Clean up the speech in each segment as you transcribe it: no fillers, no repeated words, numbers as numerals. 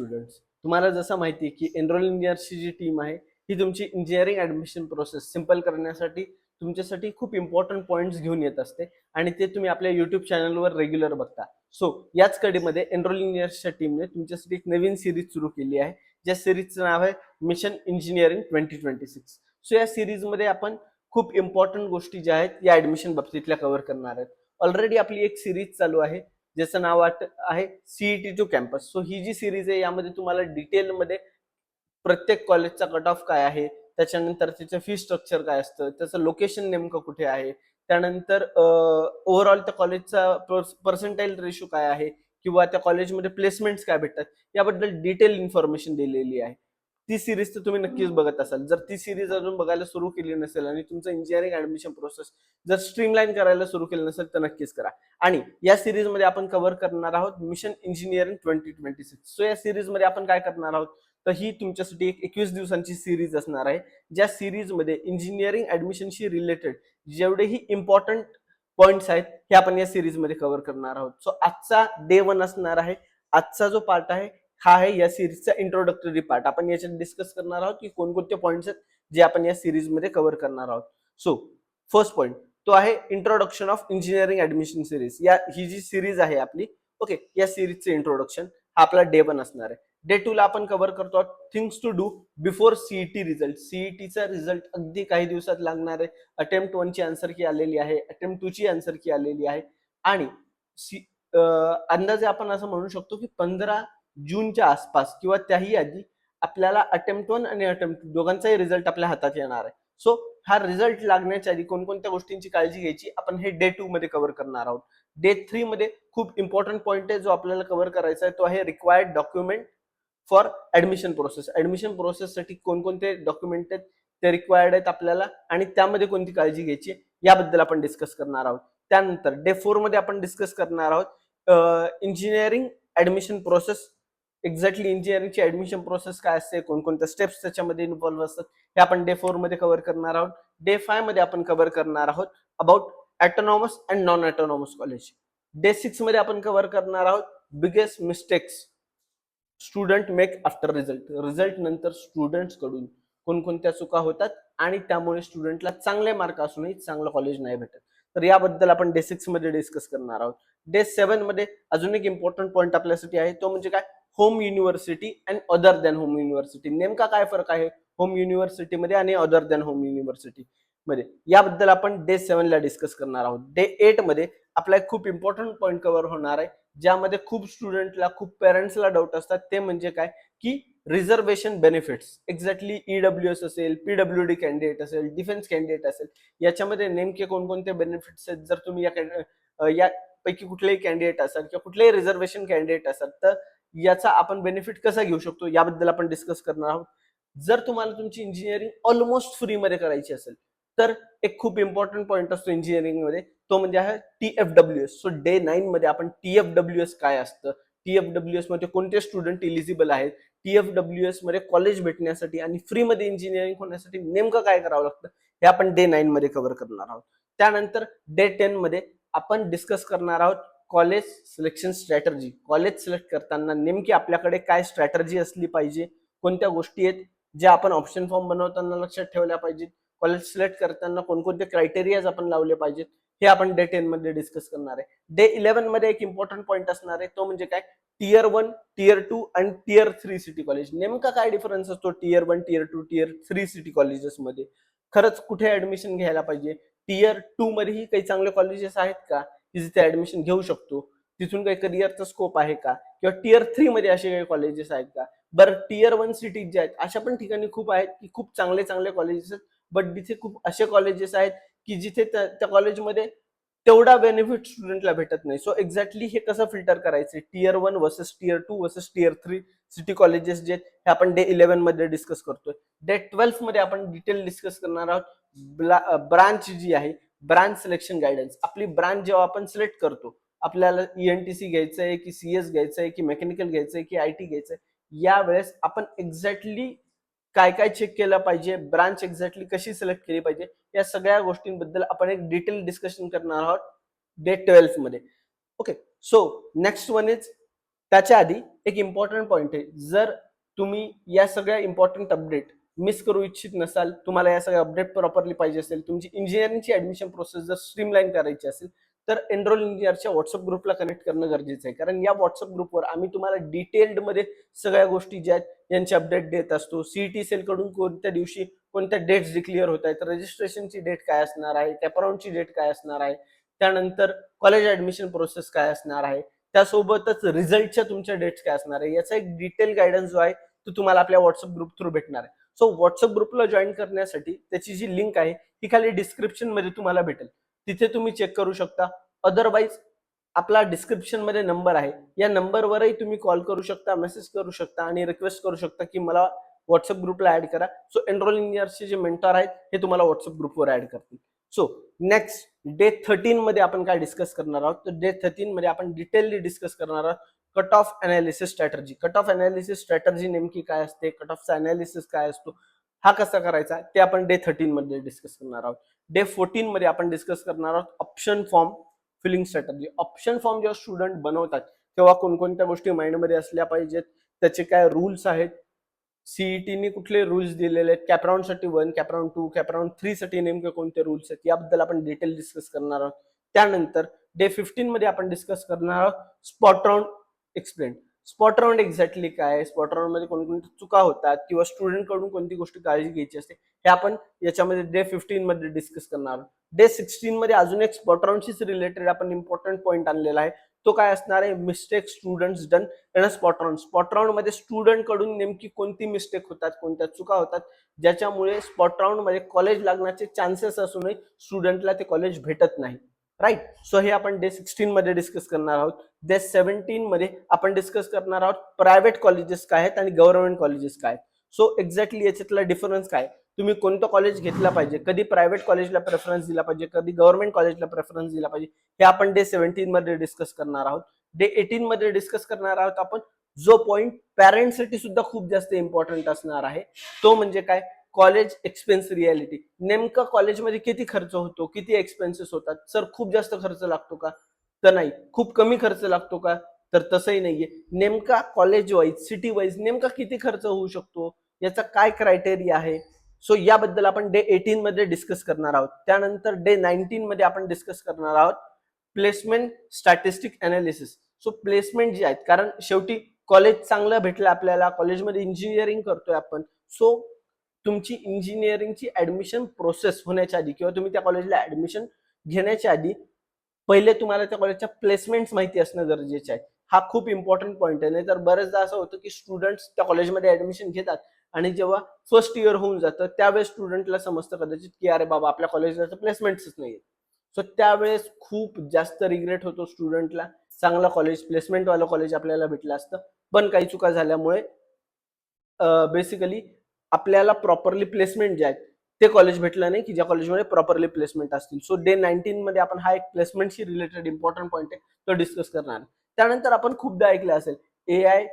Students, तुम्हाला जसं माहिती आहे की एनरोल इंजिनियर्सची जी टीम आहे ही तुमची इंजिनिअरिंग ऍडमिशन प्रोसेस सिंपल करण्यासाठी तुमच्यासाठी खूप इम्पॉर्टंट पॉईंट्स घेऊन येत असते आणि ते तुम्ही आपल्या युट्यूब चॅनलवर रेग्युलर बघता. सो याच कडेमध्ये एनरोल इंजिनियर्सच्या टीमने तुमच्यासाठी एक नवीन सिरीज सुरू केली आहे, ज्या सिरीजचं नाव आहे मिशन इंजिनिअरिंग 2026. सो या सिरीजमध्ये आपण खूप इम्पॉर्टंट गोष्टी ज्या आहेत या ऍडमिशन बाबतीतल्या कव्हर करणार आहेत. ऑलरेडी आपली एक सिरीज चालू आहे ज्याचं नाव आहे सीईटी टू कॅम्पस. सो ही जी सिरीज आहे यामध्ये तुम्हाला डिटेलमध्ये प्रत्येक कॉलेजचा कट ऑफ काय आहे, त्याच्यानंतर त्याचं फी स्ट्रक्चर काय असतं, त्याचं लोकेशन नेमकं कुठे आहे, त्यानंतर ओव्हरऑल त्या कॉलेजचा पर्सेंटाईल रेशो काय आहे किंवा त्या कॉलेजमध्ये प्लेसमेंट्स काय भेटतात याबद्दल डिटेल इन्फॉर्मेशन दिलेली आहे. ती सिरीज तर तुम्ही नक्कीच बघत असाल. जर ती सिरीज अजून बघायला सुरू केली नसेल आणि तुमचं इंजिनिअरिंग ऍडमिशन प्रोसेस जर स्ट्रीमलाईन करायला सुरू केलं नसेल तर नक्कीच करा. आणि या सिरीज मध्ये आपण कव्हर करणार आहोत मिशन इंजिनिअरिंग 2026. सो या सिरीज मध्ये आपण काय करणार आहोत, तर ही तुमच्यासाठी एक 21 दिवसांची सिरीज असणार आहे, ज्या सिरीज मध्ये इंजिनिअरिंग ऍडमिशनशी रिलेटेड जेवढेही इम्पॉर्टंट पॉइंट्स आहेत हे आपण या सिरीज मध्ये कव्हर करणार आहोत. सो आजचा डे 1 असणार आहे. आजचा जो पार्ट आहे हा आहे या सिरीजचा इंट्रोडक्टरी पार्ट. आपण याच्यात डिस्कस करणार आहोत की कोणकोणते पॉइंट्स आहेत जे आपण या सिरीज मध्ये कव्हर करणार आहोत. सो फर्स्ट पॉइंट तो आहे introduction of engineering admission series. ही जी सिरीज आहे आपली, ओके, या सिरीजचं इंट्रोडक्शन हा आपला डे 1 असणार आहे. डे 2 ला आपण कव्हर करतो things to do before CET result. सीईटीचा रिझल्ट अगदी काही दिवसात लागणार आहे. अटेम्प्ट 1 ची आन्सर की आलेली आहे, अटेम्प्ट 2 ची आन्सर की आलेली आहे आणि अंदाजे आपण असं म्हणू शकतो की 15 जूनच्या आसपास किंवा त्याही आधी आपल्याला अटेम्प्ट 1 आणि अटेम्प्ट 2 दोघांचाही रिझल्ट आपल्या हातात येणार आहे. सो हा रिझल्ट लागण्याच्या आधी कोणकोणत्या गोष्टींची काळजी घ्यायची आपण हे डे 2 मध्ये कव्हर करणार आहोत. डे 3 मध्ये खूप इम्पॉर्टंट पॉइंट आहे जो आपल्याला कव्हर करायचा आहे, तो आहे required document for admission process. Admission प्रोसेससाठी कोणकोणते डॉक्युमेंट आहेत ते रिक्वायर्ड आहेत आपल्याला आणि त्यामध्ये कोणती काळजी घ्यायची याबद्दल आपण डिस्कस करणार आहोत. त्यानंतर डे 4 मध्ये आपण डिस्कस करणार आहोत इंजिनिअरिंग ऍडमिशन प्रोसेस. एक्झॅक्टली इंजिनिअरिंगची ऍडमिशन प्रोसेस काय असते, कोणकोणत्या स्टेप्स त्याच्यामध्ये इन्व्हॉल्व्ह असतात हे आपण डे 4 मध्ये कव्हर करणार आहोत. डे 5 मध्ये आपण कव्हर करणार आहोत about autonomous and non autonomous college. Day 6 मध्ये आपण कव्हर करणार आहोत biggest mistakes student make after result. Result नंतर स्टुडंट्स कडून कोणकोणत्या चुका होतात आणि त्यामुळे स्टुडंटला चांगले मार्क असूनही चांगलं कॉलेज नाही भेटत. तर याबद्दल आपण डे 6 मध्ये डिस्कस करणार आहोत. डे 7 मध्ये अजून एक इम्पॉर्टंट पॉईंट आपल्यासाठी आहे, तो म्हणजे काय, home university and other than home university. नेमका काय फरक आहे होम युनिव्हर्सिटी मध्ये आणि अदर दॅन होम युनिव्हर्सिटी मध्ये, याबद्दल आपण डे 7 ला डिस्कस करणार आहोत. डे 8 मध्ये आपला एक खूप इम्पॉर्टंट पॉईंट कव्हर होणार आहे, ज्यामध्ये खूप स्टुडंटला खूप पेरेंट्सला डाऊट असतात, ते म्हणजे काय की रिझर्वेशन बेनिफिट्स. एक्झॅक्टली ईडब्ल्यूएस असेल, पीडब्ल्यूडी कॅन्डिडेट असेल, डिफेन्स कॅन्डिडेट असेल, याच्यामध्ये नेमके कोणकोणते बेनिफिट्स आहेत. जर तुम्ही यापैकी कुठलेही कॅन्डिडेट असाल किंवा कुठलेही रिझर्वेशन कॅन्डिडेट असाल तर याचा आपण बेनिफिट कसा घेऊ शकतो याबद्दल आपण डिस्कस करणार आहोत. जर तुम्हाला तुमची इंजिनिअरिंग ऑलमोस्ट फ्री मध्ये करायची असेल तर एक खूप इम्पॉर्टंट पॉईंट असतो इंजिनिअरिंग मध्ये, तो म्हणजे आहे TFWS. सो डे 9 मध्ये आपण TFWS काय असतं, TFWS मध्ये कोणते स्टुडंट इलिजिबल आहेत, TFWS मध्ये कॉलेज भेटण्यासाठी आणि फ्री मध्ये इंजिनिअरिंग होण्यासाठी नेमकं काय करावं लागतं हे आपण डे 9 मध्ये कव्हर करणार आहोत. त्यानंतर डे 10 मध्ये आपण डिस्कस करणार आहोत college selection strategy. College select करताना नेमकी आपल्याकडे काय स्ट्रॅटर्जी असली पाहिजे, कोणत्या गोष्टी आहेत ज्या आपण ऑप्शन फॉर्म बनवताना लक्षात ठेवल्या पाहिजेत, कॉलेज सिलेक्ट करताना कोणकोणते क्रायटेरियाज आपण लावले पाहिजेत हे आपण डे 10 मध्ये डिस्कस करणार आहे. डे 11 मध्ये एक इम्पॉर्टंट पॉईंट असणार आहे, तो म्हणजे काय, टियर 1, टियर 2 आणि टियर 3 सिटी कॉलेज. नेमका काय डिफरन्स असतो tier 1, tier 2, tier 3 city colleges मध्ये, खरंच कुठे ऍडमिशन घ्यायला पाहिजे, टियर 2 मध्येही काही चांगले कॉलेजेस आहेत का की जिथे ऍडमिशन घेऊ शकतो, तिथून काही करिअरचा स्कोप आहे का, किंवा टियर 3 मध्ये असे काही कॉलेजेस आहेत का. बरं, टियर 1 सिटीज ज्या आहेत अशा पण ठिकाणी खूप आहेत की खूप चांगले चांगले कॉलेजेस आहेत, बट तिथे खूप असे कॉलेजेस आहेत की जिथे त्या कॉलेजमध्ये तेवढा बेनिफिट स्टुडंटला भेटत नाही. सो एक्झॅक्टली हे कसं फिल्टर करायचं, tier 1 versus tier 2 versus tier 3 city colleges जे हे आपण डे 11 मध्ये डिस्कस करतोय. डे 12 मध्ये आपण डिटेल डिस्कस करणार आहोत ब्रांच जी आहे, ब्रांच सिलेक्शन गायडन्स. आपली ब्रांच जेव्हा आपण सिलेक्ट करतो, आपल्याला ENTC घ्यायचंय की CS घ्यायचंय की मेकॅनिकल घ्यायचंय की IT घ्यायचंय, यावेळेस आपण एक्झॅक्टली काय काय चेक केलं पाहिजे, ब्रांच एक्झॅक्टली कशी सिलेक्ट केली पाहिजे, या सगळ्या गोष्टींबद्दल आपण एक डिटेल डिस्कशन करणार आहोत डे 12 मध्ये. Okay, so next one is त्याच्या आधी एक इम्पॉर्टंट पॉईंट आहे, जर तुम्ही या सगळ्या इम्पॉर्टंट अपडेट मिस करू इच्छित नसाल, तुम्हाला या सगळ्या अपडेट प्रॉपरली पाहिजे असेल, तुमची इंजिनिअरिंगची ऍडमिशन प्रोसेस जर स्ट्रीमलाईन करायची असेल, तर एनरोल इंजिनिअरच्या व्हॉट्सअप ग्रुपला कनेक्ट करणं गरजेचं आहे. कारण या व्हॉट्सअप ग्रुपवर आम्ही तुम्हाला डिटेल्डमध्ये सगळ्या गोष्टी ज्या आहेत यांची अपडेट देत असतो. सीईटी सेल कडून कोणत्या दिवशी कोणत्या डेट्स डिक्लेअर होत आहेत, रजिस्ट्रेशनची डेट काय असणार आहे, कॅपराऊंडची डेट काय असणार आहे, त्यानंतर कॉलेज ऍडमिशन प्रोसेस काय असणार आहे, त्यासोबतच रिझल्टच्या तुमच्या डेट्स काय असणार आहे, याचा एक डिटेल गायडन्स जो आहे तो तुम्हाला आपल्या व्हॉट्सअप ग्रुप थ्रू भेटणार आहे. सो व्हॉट्सअप ग्रुपला जॉईन करण्यासाठी त्याची जी लिंक आहे ती खाली डिस्क्रिप्शन मध्ये तुम्हाला भेटेल, तिथे तुम्ही चेक करू शकता. अदरवाईज आपला डिस्क्रिप्शन मध्ये नंबर आहे, या नंबरवरही तुम्ही कॉल करू शकता, मेसेज करू शकता आणि रिक्वेस्ट करू शकता की मला व्हॉट्सअप ग्रुपला ऍड करा. सो एनरोल इंजिनियर्सचे जे मेंटर आहेत हे तुम्हाला व्हॉट्सअप ग्रुपवर ऍड करतील. सो नेक्स्ट डे 13 मध्ये आपण काय डिस्कस करणार आहोत, तर डे 13 मध्ये आपण डिटेलली डिस्कस करणार आहोत cut off analysis strategy. Cut off analysis strategy नेमकी काय असते, कट ऑफचा अनालिसिस काय असतो, हा कसा करायचा ते आपण डे 13 मध्ये डिस्कस करणार आहोत. डे 14 मध्ये आपण डिस्कस करणार आहोत option form filling strategy. Option form जेव्हा स्टुडंट बनवतात तेव्हा कोणकोणत्या गोष्टी माइंडमध्ये असल्या पाहिजेत, त्याचे काय रूल्स आहेत, सीईटीने कुठले रूल्स दिलेले आहेत, कॅपराऊंड साठी 1, कॅपराऊंड 2, कॅपराऊंड 3 साठी नेमके कोणते रूल्स आहेत, याबद्दल आपण डिटेल डिस्कस करणार आहोत. त्यानंतर डे 15 मध्ये आपण डिस्कस करणार आहोत spot round explain. Spot round exactly काय आहे, स्पॉट राऊंड मध्ये कोणकोणत्या चुका होतात किंवा स्टुडंट कडून कोणती गोष्ट काळजी घ्यायची असते, हे आपण याच्यामध्ये डे 15 मध्ये डिस्कस करणार आहोत. डे 16 मध्ये अजून एक स्पॉट राऊंडशीच रिलेटेड आपण इम्पॉर्टंट पॉईंट आणलेला आहे, तो काय असणार आहे, mistake students done in a spot round. Spot round मध्ये स्टुडंट कडून नेमकी कोणती मिस्टेक होतात, कोणत्या चुका होतात, ज्याच्यामुळे स्पॉट राऊंड मध्ये कॉलेज लागण्याचे चान्सेस असूनही स्टुडंटला ते कॉलेज भेटत नाही. राईट. सो हे आपण डे 16 मध्ये डिस्कस करणार आहोत. डे 17 मध्ये आपण डिस्कस करणार आहोत प्रायव्हेट कॉलेजेस काय आहेत आणि गव्हर्नमेंट कॉलेजेस काय आहेत. सो एक्झॅक्टली याच्यातला डिफरन्स काय, तुम्ही कोणतं कॉलेज घेतला पाहिजे, कधी प्रायव्हेट कॉलेजला प्रेफरन्स दिला पाहिजे, कधी गव्हर्नमेंट कॉलेजला प्रेफरन्स दिला पाहिजे, हे आपण डे 17 मध्ये डिस्कस करणार आहोत. डे 18 मध्ये डिस्कस करणार आहोत आपण जो पॉइंट पॅरेंट्ससाठी सुद्धा खूप जास्त इम्पॉर्टंट असणार आहे, तो म्हणजे काय, कॉलेज एक्सपेन्स रियालिटी. नेमका कॉलेजमध्ये किती खर्च होतो, किती एक्सपेन्सेस होतात, सर खूप जास्त खर्च लागतो का, तर नाही. खूप कमी खर्च लागतो का, तर तसंही नाहीये. नेमका कॉलेज वाईज सिटी वाईज नेमका किती खर्च होऊ शकतो, याचा काय क्रायटेरिया आहे, सो याबद्दल आपण डे 18 मध्ये डिस्कस करणार आहोत. त्यानंतर डे 19 मध्ये आपण डिस्कस करणार आहोत placement statistic analysis. So placement जे आहेत, कारण शेवटी कॉलेज चांगलं भेटलं आपल्याला, कॉलेजमध्ये इंजिनिअरिंग करतोय आपण, सो तुमची इंजिनिअरिंगची ऍडमिशन प्रोसेस होण्याच्या आधी किंवा तुम्ही त्या कॉलेजला ऍडमिशन घेण्याच्या आधी पहिले तुम्हाला त्या कॉलेजच्या प्लेसमेंट्स माहिती असणं गरजेचं आहे. हा खूप इम्पॉर्टंट पॉईंट आहे. नाही तर बरेचदा असं होतं की स्टुडंट्स त्या कॉलेजमध्ये ऍडमिशन घेतात आणि जेव्हा फर्स्ट इयर होऊन जातं त्यावेळेस स्टुडंटला समजतं कदाचित की अरे बाबा आपल्या कॉलेजला तर प्लेसमेंट्सच नाहीये. सो त्यावेळेस खूप जास्त रिग्रेट होतो स्टुडंटला. चांगला कॉलेज, प्लेसमेंटवालं कॉलेज आपल्याला भेटलं असतं, पण काही चुका झाल्यामुळे बेसिकली आपल्याला प्रॉपरली प्लेसमेंट जे आहेत ते कॉलेज भेटलं नाही की ज्या कॉलेजमध्ये प्रॉपरली प्लेसमेंट असतील. सो डे 19 मध्ये आपण हा एक प्लेसमेंटशी रिलेटेड इम्पॉर्टंट पॉईंट आहे तो डिस्कस करणार. त्यानंतर आपण खूपदा ऐकलं असेल AI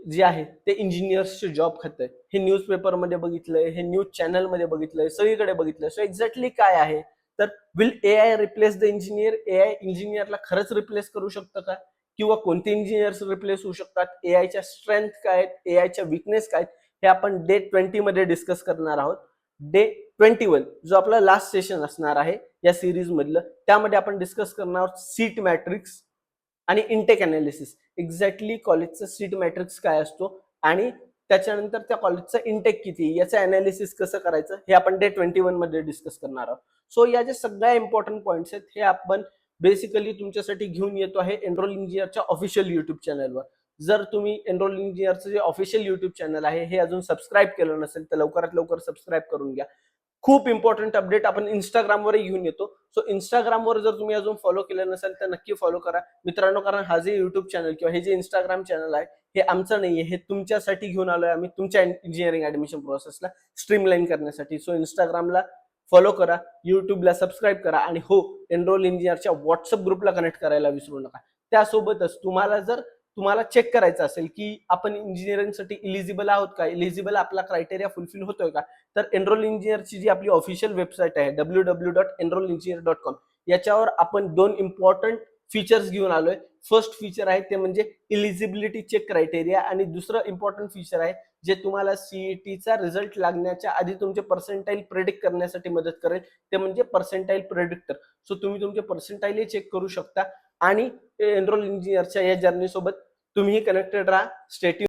जे आहे ते इंजिनियर्सचे जॉब खातंय. हे न्यूजपेपरमध्ये बघितलंय, हे न्यूज चॅनलमध्ये बघितलंय, सगळीकडे बघितलंय. सो एक्झॅक्टली काय आहे, तर will AI replace the engineer. AI इंजिनियरला खरंच रिप्लेस करू शकतं का, किंवा कोणते इंजिनियर्स रिप्लेस होऊ शकतात, एआयच्या स्ट्रेंथ काय आहेत, एआयच्या विकनेस काय आहेत, हे आपण डे 20 मध्ये डिस्कस करणार आहोत. डे 21 जो आपला लास्ट सेशन असणार आहे या सिरीज मधलं, त्यामध्ये आपण डिस्कस करणार आहोत सीट मॅट्रिक्स आणि इंटेक अनालिसिस. एक्झॅक्टली कॉलेजचा सीट मॅट्रिक्स काय असतो आणि त्याच्यानंतर त्या कॉलेजचा इंटेक किती, याचं अनालिसिस कसं करायचं, हे आपण डे 21 मध्ये डिस्कस करणार आहोत. सो या ज्या सगळ्या इम्पॉर्टंट पॉईंट्स आहेत हे आपण बेसिकली तुमच्यासाठी घेऊन येतो आहे एनरोल इंजिनियरच्या ऑफिशियल युट्यूब चॅनलवर. जर तुम्ही एनरोल इंजिनियरचं जे ऑफिशियल युट्यूब चॅनल आहे हे अजून सबस्क्राईब केलं नसेल तर लवकरात लवकर सबस्क्राईब करून घ्या. खूप इम्पॉर्टंट अपडेट आपण इंस्टाग्रामवरही घेऊन येतो. सो इंस्टाग्रामवर जर तुम्ही अजून फॉलो केलं नसेल तर नक्की फॉलो करा मित्रांनो, कारण हा जे युट्यूब चॅनल किंवा हे जे इंस्टाग्राम चॅनल आहे हे आमचं नाहीये, हे तुमच्यासाठी घेऊन आलोय आम्ही, तुमच्या इंजिनिअरिंग ऍडमिशन प्रोसेसला स्ट्रीमलाईन करण्यासाठी. सो इंस्टाग्रामला फॉलो करा, युट्यूबला सबस्क्राईब करा आणि हो, एनरोल इंजिनियरच्या व्हॉट्सअप ग्रुपला कनेक्ट करायला विसरू नका. त्यासोबतच तुम्हाला चेक करायचं असेल की आपण इंजिनिअरिंगसाठी इलिजिबल आहोत का, इलिजिबल आपला क्रायटेरिया फुलफिल होतोय का, तर एनरोल इंजिनियरची जी आपली ऑफिशियल वेबसाईट आहे www.enrollengineer.com, याच्यावर आपण 2 इम्पॉर्टंट फीचर्स घेऊन आलोय. फर्स्ट फीचर आहे ते म्हणजे इलिजिबिलिटी चेक क्रायटेरिया, आणि दुसरं इम्पॉर्टंट फीचर आहे जे तुम्हाला सीईटीचा रिझल्ट लागण्याच्या आधी तुमचे पर्सेंटाईल प्रेडिक्ट करण्यासाठी मदत करेल, ते म्हणजे पर्सेंटाईल प्रेडिक्टर. सो तुम्ही तुमचे पर्सेंटाईल चेक करू शकता आणि एनरोल इंजिनियरच्या या जर्नी सोबत तुम्ही कनेक्टेड राहा. Stay tune.